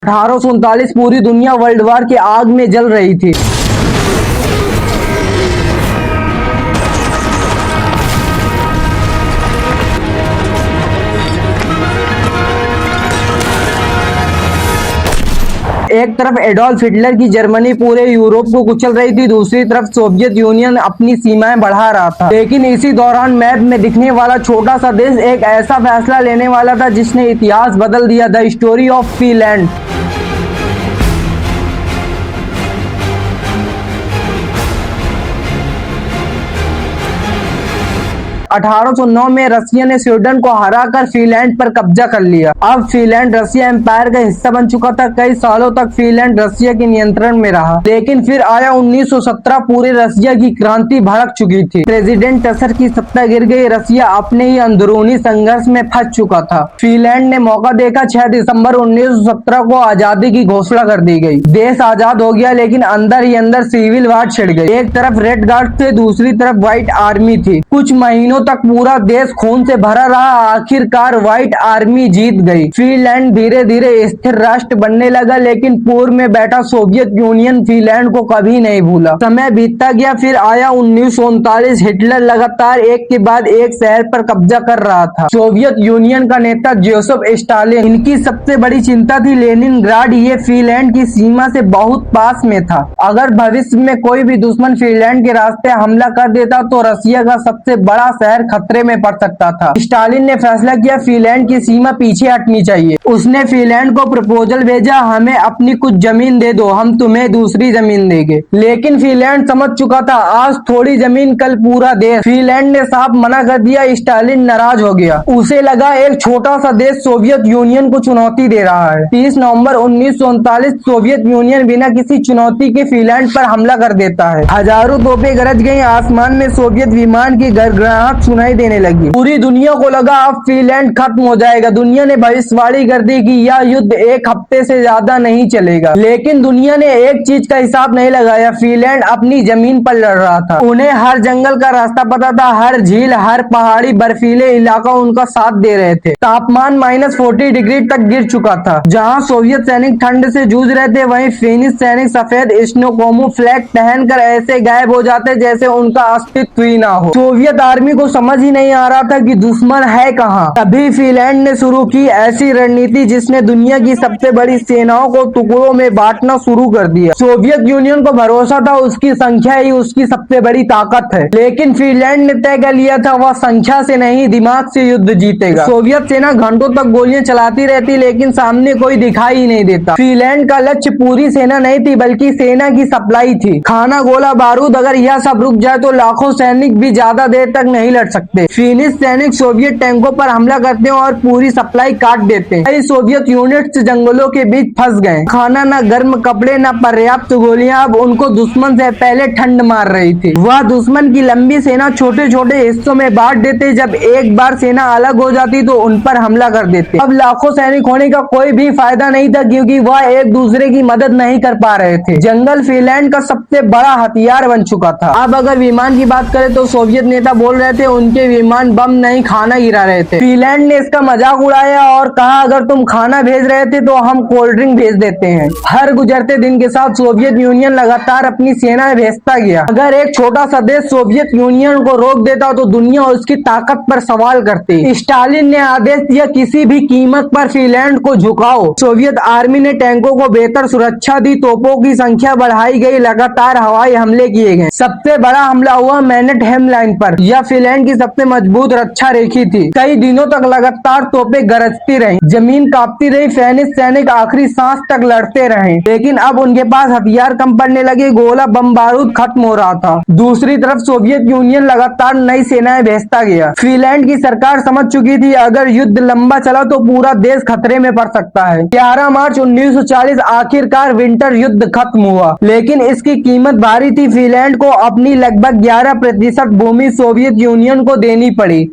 1839 पूरी दुनिया world war की आग में जल रही थी। एक तरफ एडोल्फ हिटलर की जर्मनी पूरे यूरोप को कुचल रही थी, दूसरी तरफ सोवियत यूनियन अपनी सीमाएं बढ़ा रहा था। लेकिन इसी दौरान मैप में दिखने वाला छोटा सा देश एक ऐसा फैसला लेने वाला था जिसने इतिहास बदल दिया। The story of Finland. 1809 में रसिया ने स्वीडन को हराकर फिनलैंड पर कब्जा कर लिया। अब फिनलैंड रसिया एम्पायर का हिस्सा बन चुका था। कई सालों तक फिनलैंड रसिया के नियंत्रण में रहा, लेकिन फिर आया 1917। पूरे रसिया की क्रांति भड़क चुकी थी। प्रेसिडेंट टसर की सत्ता गिर गई। रसिया अपने ही अंदरूनी संघर्ष में फंस चुका था। फिनलैंड ने मौका देखा। 6 दिसंबर 1917 को आजादी की घोषणा कर दी गई। देश आजाद हो गया, लेकिन अंदर ही अंदर सिविल वार छिड़ गई। एक तरफ रेड गार्ड थे, दूसरी तरफ व्हाइट आर्मी थी। कुछ महीनों तक पूरा देश खून से भरा रहा। आखिरकार व्हाइट आर्मी जीत गई। फिनलैंड धीरे धीरे स्थिर राष्ट्र बनने लगा, लेकिन पूर्व में बैठा सोवियत यूनियन फिनलैंड को कभी नहीं भूला। समय बीतता गया, फिर आया 1939। हिटलर लगातार एक के बाद एक शहर पर कब्जा कर रहा था। सोवियत यूनियन का नेता जोसेफ स्टालिन, इनकी सबसे बड़ी चिंता थी लेनिनग्राड। ये फिनलैंड की सीमा से बहुत पास में था। अगर भविष्य में कोई भी दुश्मन फिनलैंड के रास्ते हमला कर देता तो रसिया का सबसे बड़ा शहर खतरे में पड़ सकता था। स्टालिन ने फैसला किया फिनलैंड की सीमा पीछे हटनी चाहिए। उसने फिनलैंड को प्रपोजल भेजा, हमें अपनी कुछ जमीन दे दो, हम तुम्हें दूसरी जमीन देंगे। लेकिन फिनलैंड समझ चुका था, आज थोड़ी जमीन कल पूरा देश। फिनलैंड ने साफ मना कर दिया। स्टालिन नाराज हो गया। उसे लगा एक छोटा सा देश सोवियत यूनियन को चुनौती दे रहा है। 30 नवंबर 1939 सोवियत यूनियन बिना किसी चुनौती के फिनलैंड पर हमला कर देता है। हजारों तोपें गरज गई। आसमान में सोवियत विमान की गड़गड़ाहट सुनाई देने लगी। पूरी दुनिया को लगा अब फिनलैंड खत्म हो जाएगा। दुनिया ने भविष्यवाणी कर दी कि यह युद्ध एक हफ्ते से ज्यादा नहीं चलेगा। लेकिन दुनिया ने एक चीज का हिसाब नहीं लगाया, फिनलैंड अपनी जमीन पर लड़ रहा था। उन्हें हर जंगल का रास्ता पता था, हर झील, हर पहाड़ी, बर्फीले इलाका उनका साथ दे रहे थे। तापमान -40 डिग्री तक गिर चुका था। जहाँ सोवियत सैनिक ठंड से जूझ रहे थे, वहीं फिनिश सैनिक सफेद स्नो कैमोफ्लेज पहनकर ऐसे गायब हो जाते जैसे उनका अस्तित्व ही ना हो। सोवियत आर्मी को समझ ही नहीं आ रहा था कि दुश्मन है कहां। तभी फिनलैंड ने शुरू की ऐसी रणनीति जिसने दुनिया की सबसे बड़ी सेनाओं को टुकड़ों में बांटना शुरू कर दिया। सोवियत यूनियन को भरोसा था उसकी संख्या ही उसकी सबसे बड़ी ताकत है, लेकिन फिनलैंड ने तय कर लिया था वह संख्या से नहीं दिमाग से युद्ध जीतेगा। सोवियत सेना घंटों तक गोलियां चलाती रहती, लेकिन सामने कोई दिखाई ही नहीं देता। फिनलैंड का लक्ष्य पूरी सेना नहीं थी, बल्कि सेना की सप्लाई थी। खाना, गोला बारूद, अगर यह सब रुक जाए तो लाखों सैनिक भी ज्यादा देर तक नहीं लड़ सकते। फिनिश सैनिक सोवियत टैंकों पर हमला करते हैं और पूरी सप्लाई काट देते हैं। कई सोवियत यूनिट्स जंगलों के बीच फंस गए। खाना न, गर्म कपड़े न, पर्याप्त गोलियां। अब उनको दुश्मन से पहले ठंड मार रही थी। वह दुश्मन की लंबी सेना छोटे छोटे हिस्सों में बांट देते। जब एक बार सेना अलग हो जाती तो उन पर हमला कर देते। अब लाखों सैनिक होने का कोई भी फायदा नहीं था, क्योंकि वह एक दूसरे की मदद नहीं कर पा रहे थे। जंगल फिनलैंड का सबसे बड़ा हथियार बन चुका था। अब अगर विमान की बात करें तो सोवियत नेता बोल रहे थे उनके विमान बम नहीं खाना गिरा रहे थे। फिनलैंड ने इसका मजाक उड़ाया और कहा अगर तुम खाना भेज रहे थे तो हम कोल्ड ड्रिंक भेज देते हैं। हर गुजरते दिन के साथ सोवियत यूनियन लगातार अपनी सेना भेजता गया। अगर एक छोटा सा देश सोवियत यूनियन को रोक देता तो दुनिया उसकी ताकत पर सवाल करती। स्टालिन ने आदेश दिया किसी भी कीमत पर फिनलैंड को झुकाओ। सोवियत आर्मी ने टैंकों को बेहतर सुरक्षा दी, तोपों की संख्या बढ़ाई गई, लगातार हवाई हमले किए गए। सबसे बड़ा हमला हुआ मैनहेटन लाइन पर। यह फिनलैंड की सबसे मजबूत रक्षा रेखी थी। कई दिनों तक लगातार तोपें गरजती रहीं, जमीन कांपती रही। फिनिश सैनिक आखिरी सांस तक लड़ते रहे, लेकिन अब उनके पास हथियार कम पड़ने लगे। गोला बम बारूद खत्म हो रहा था। दूसरी तरफ सोवियत यूनियन लगातार नई सेनाएं भेजता गया। फिनलैंड की सरकार समझ चुकी थी अगर युद्ध लंबा चला तो पूरा देश खतरे में पड़ सकता है। 11 मार्च 1940 आखिरकार विंटर युद्ध खत्म हुआ, लेकिन इसकी कीमत भारी थी। फिनलैंड को अपनी लगभग 11% भूमि सोवियत यूनियन को देनी पड़ी।